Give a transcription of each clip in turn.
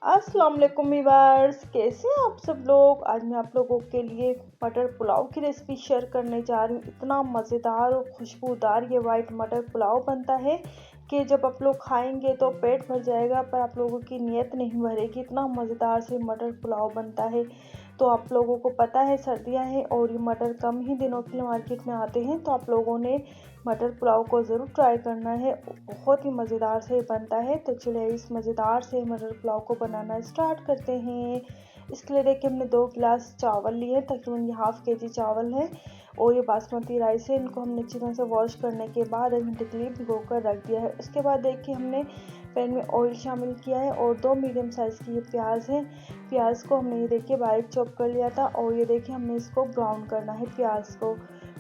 अस्सलाम वालेकुम वीवर्स, कैसे हैं आप सब लोग। आज मैं आप लोगों के लिए मटर पुलाव की रेसिपी शेयर करने जा रही हूँ। इतना मज़ेदार और खुशबूदार ये वाइट मटर पुलाव बनता है कि जब आप लोग खाएंगे तो पेट भर जाएगा, पर आप लोगों की नीयत नहीं भरेगी। इतना मज़ेदार से मटर पुलाव बनता है। तो आप लोगों को पता है सर्दियाँ हैं और ये मटर कम ही दिनों के लिए मार्केट में आते हैं, तो आप लोगों ने मटर पुलाव को ज़रूर ट्राई करना है। बहुत ही मज़ेदार से बनता है। तो चलिए इस मज़ेदार से मटर पुलाव को बनाना स्टार्ट करते हैं। इसके लिए देखिए हमने 2 गिलास चावल लिए, तकरीबन ये हाफ़ केजी चावल है और ये बासमती राइस है। इनको हमने अच्छी तरह से वॉश करने के बाद 1 घंटे के लिए भिगो कर रख दिया है। उसके बाद देखिए हमने पैन में ऑयल शामिल किया है और 2 मीडियम साइज़ की ये प्याज है। प्याज को हमने ये देखिए बारीक चॉप कर लिया था और ये देखिए हमने इसको ब्राउन करना है प्याज को।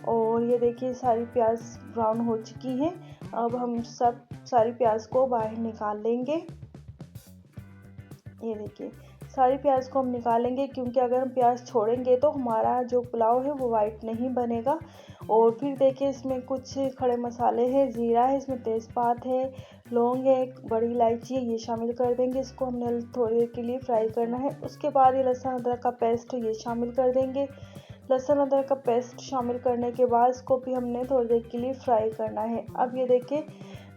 और ये देखिए सारी प्याज ब्राउन हो चुकी है। अब हम सारी प्याज को बाहर निकाल लेंगे। ये देखिए सारी प्याज को हम निकालेंगे, क्योंकि अगर हम प्याज छोड़ेंगे तो हमारा जो पुलाव है वो वाइट नहीं बनेगा। और फिर देखिए इसमें कुछ खड़े मसाले हैं, ज़ीरा है, इसमें तेज़पात है, लौंग है, बड़ी इलायची है, ये शामिल कर देंगे। इसको हमने थोड़ी देर के लिए फ्राई करना है। उसके बाद ये लहसुन अदरक का पेस्ट ये शामिल कर देंगे। लहसुन अदरक का पेस्ट शामिल करने के बाद इसको भी हमने थोड़ी देर के लिए फ्राई करना है। अब ये देखिए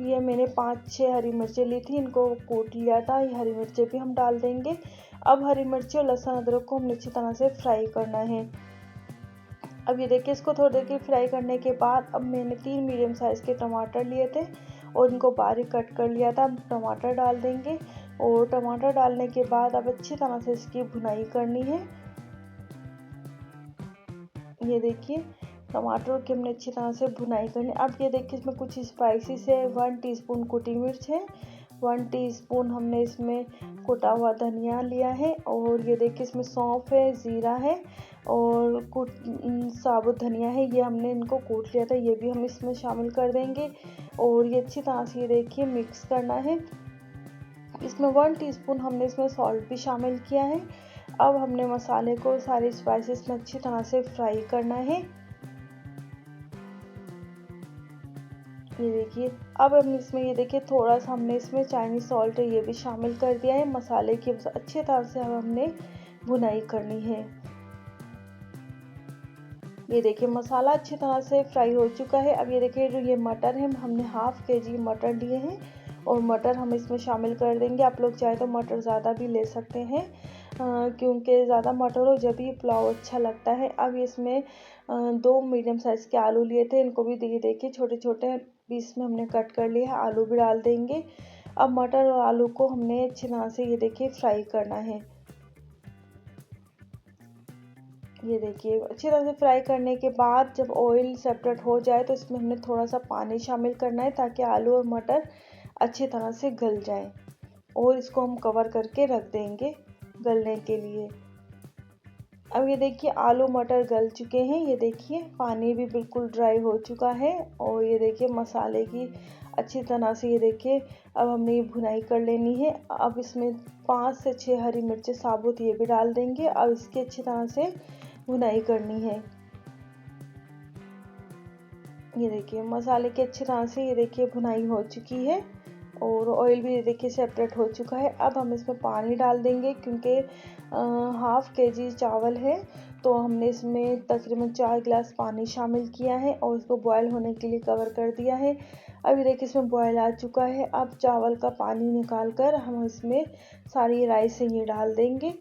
ये मैंने 5-6 हरी मिर्चें ली थी, इनको कूट लिया था। ये हरी मिर्चें भी हम डाल देंगे। अब हरी मिर्ची और लहसुन अदरक को हमने अच्छी तरह से फ्राई करना है। अब ये देखिए इसको थोड़ी देर के फ्राई करने के बाद अब मैंने 3 मीडियम साइज़ के टमाटर लिए थे और इनको बारीक कट कर लिया था। अब टमाटर डाल देंगे और टमाटर डालने के बाद अब अच्छी तरह से इसकी भुनाई करनी है। ये देखिए टमाटर की हमने अच्छी तरह से भुनाई करनी। अब ये देखिए इसमें कुछ स्पाइसेस है। 1 टीस्पून कुटी मिर्च है, 1 टीस्पून हमने इसमें कुटा हुआ धनिया लिया है और ये देखिए इसमें सौंफ है, ज़ीरा है और साबुत धनिया है। ये हमने इनको कूट लिया था, ये भी हम इसमें शामिल कर देंगे और ये अच्छी तरह से ये देखिए मिक्स करना है। इसमें 1 टीस्पून हमने इसमें सॉल्ट भी शामिल किया है। अब हमने मसाले को सारे स्पाइसेस में अच्छी तरह से फ्राई करना है। ये देखिए अब हम इसमें ये देखिए थोड़ा सा हमने इसमें चाइनीज़ सॉल्ट है ये भी शामिल कर दिया है। मसाले की अच्छी तरह से अब हमने भुनाई करनी है। ये देखिए मसाला अच्छी तरह से फ्राई हो चुका है। अब ये देखिए जो ये मटर है, हमने हाफ़ केजी मटर लिए हैं और मटर हम इसमें शामिल कर देंगे। आप लोग चाहे तो मटर ज़्यादा भी ले सकते हैं, क्योंकि ज़्यादा मटर हो जब ये पुलाव अच्छा लगता है। अब इसमें 2 मीडियम साइज़ के आलू लिए थे, इनको भी देखिए छोटे छोटे पीस में हमने कट कर लिया है। आलू भी डाल देंगे। अब मटर और आलू को हमने अच्छी तरह से ये देखिए फ्राई करना है। ये देखिए अच्छी तरह से फ्राई करने के बाद जब ऑयल सेपरेट हो जाए तो इसमें हमने थोड़ा सा पानी शामिल करना है, ताकि आलू और मटर अच्छी तरह से गल जाए और इसको हम कवर करके रख देंगे गलने के लिए। अब ये देखिए आलू मटर गल चुके हैं। ये देखिए पानी भी बिल्कुल ड्राई हो चुका है और ये देखिए मसाले की अच्छी तरह से ये देखिए अब हमने ये भुनाई कर लेनी है। अब इसमें 5 से 6 हरी मिर्चें साबुत ये भी डाल देंगे। अब इसकी अच्छी तरह से भुनाई करनी है। ये देखिए मसाले की अच्छी तरह से ये देखिए भुनाई हो चुकी है और ऑयल भी ये देखिए सेपरेट हो चुका है। अब हम इसमें पानी डाल देंगे, क्योंकि हाफ़ केजी चावल है तो हमने इसमें तकरीबन 4 गिलास पानी शामिल किया है और इसको बॉयल होने के लिए कवर कर दिया है। अब ये देखिए इसमें बॉयल आ चुका है। अब चावल का पानी निकाल कर हम इसमें सारी राइस ये डाल देंगे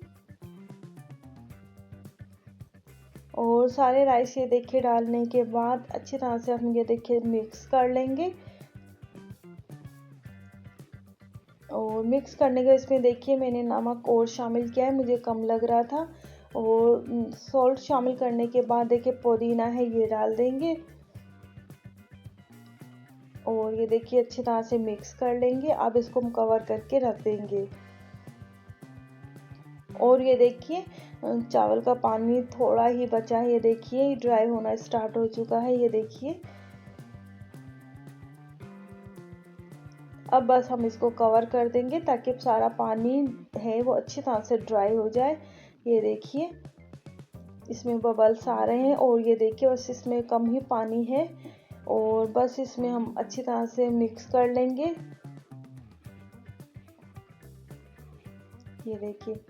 और सारे राइस ये देखिए डालने के बाद अच्छी तरह से हम ये देखिए मिक्स कर लेंगे। और मिक्स करने के इसमें देखिए मैंने नमक और शामिल किया है, मुझे कम लग रहा था। और सॉल्ट शामिल करने के बाद देखिए पुदीना है ये डाल देंगे और ये देखिए अच्छी तरह से मिक्स कर लेंगे। अब इसको हम कवर करके रख देंगे और ये देखिए चावल का पानी थोड़ा ही बचा है। ये देखिए ड्राई होना स्टार्ट हो चुका है। ये देखिए अब बस हम इसको कवर कर देंगे ताकि सारा पानी है वो अच्छी तरह से ड्राई हो जाए। ये देखिए इसमें बबल्स आ रहे हैं और ये देखिए बस इसमें कम ही पानी है और बस इसमें हम अच्छी तरह से मिक्स कर लेंगे। ये देखिए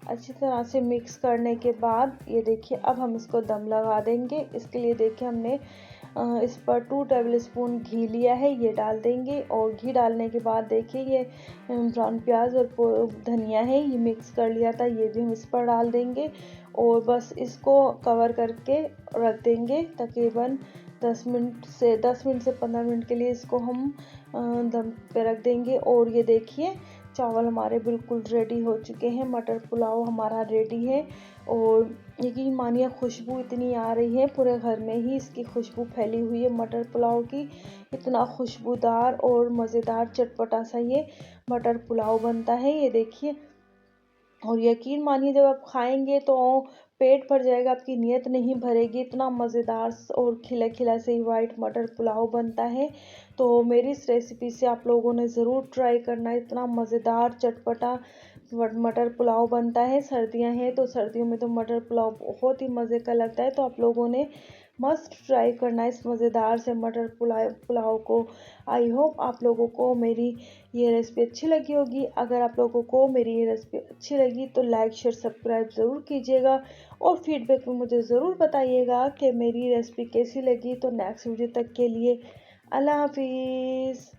अच्छी तरह से मिक्स करने के बाद ये देखिए अब हम इसको दम लगा देंगे। इसके लिए देखिए हमने इस पर 2 टेबलस्पून घी लिया है, ये डाल देंगे। और घी डालने के बाद देखिए ये ब्राउन प्याज और धनिया है, ये मिक्स कर लिया था, ये भी हम इस पर डाल देंगे। और बस इसको कवर करके रख देंगे तकरीबन 10 मिनट से 15 मिनट के लिए इसको हम दम पे रख देंगे। और ये देखिए चावल हमारे बिल्कुल रेडी हो चुके हैं, मटर पुलाव हमारा रेडी है। और यकीन मानिए खुशबू इतनी आ रही है, पूरे घर में ही इसकी खुशबू फैली हुई है मटर पुलाव की। इतना खुशबूदार और मज़ेदार चटपटा सा ये मटर पुलाव बनता है, ये देखिए। और यकीन मानिए जब आप खाएंगे तो पेट भर जाएगा, आपकी नीयत नहीं भरेगी, इतना मज़ेदार और खिला खिला से ही वाइट मटर पुलाव बनता है। तो मेरी इस रेसिपी से आप लोगों ने ज़रूर ट्राई करना है, इतना मज़ेदार चटपटा मटर पुलाव बनता है। सर्दियां हैं तो सर्दियों में तो मटर पुलाव बहुत ही मज़े का लगता है, तो आप लोगों ने मस्ट ट्राई करना है इस मज़ेदार से मटर पुलाव को। आई होप आप लोगों को मेरी ये रेसिपी अच्छी लगी होगी। अगर आप लोगों को मेरी ये रेसिपी अच्छी लगी तो लाइक शेयर सब्सक्राइब ज़रूर कीजिएगा और फीडबैक में मुझे ज़रूर बताइएगा कि मेरी रेसिपी कैसी लगी। तो नेक्स्ट वीडियो तक के लिए अल्लाह हाफिज़।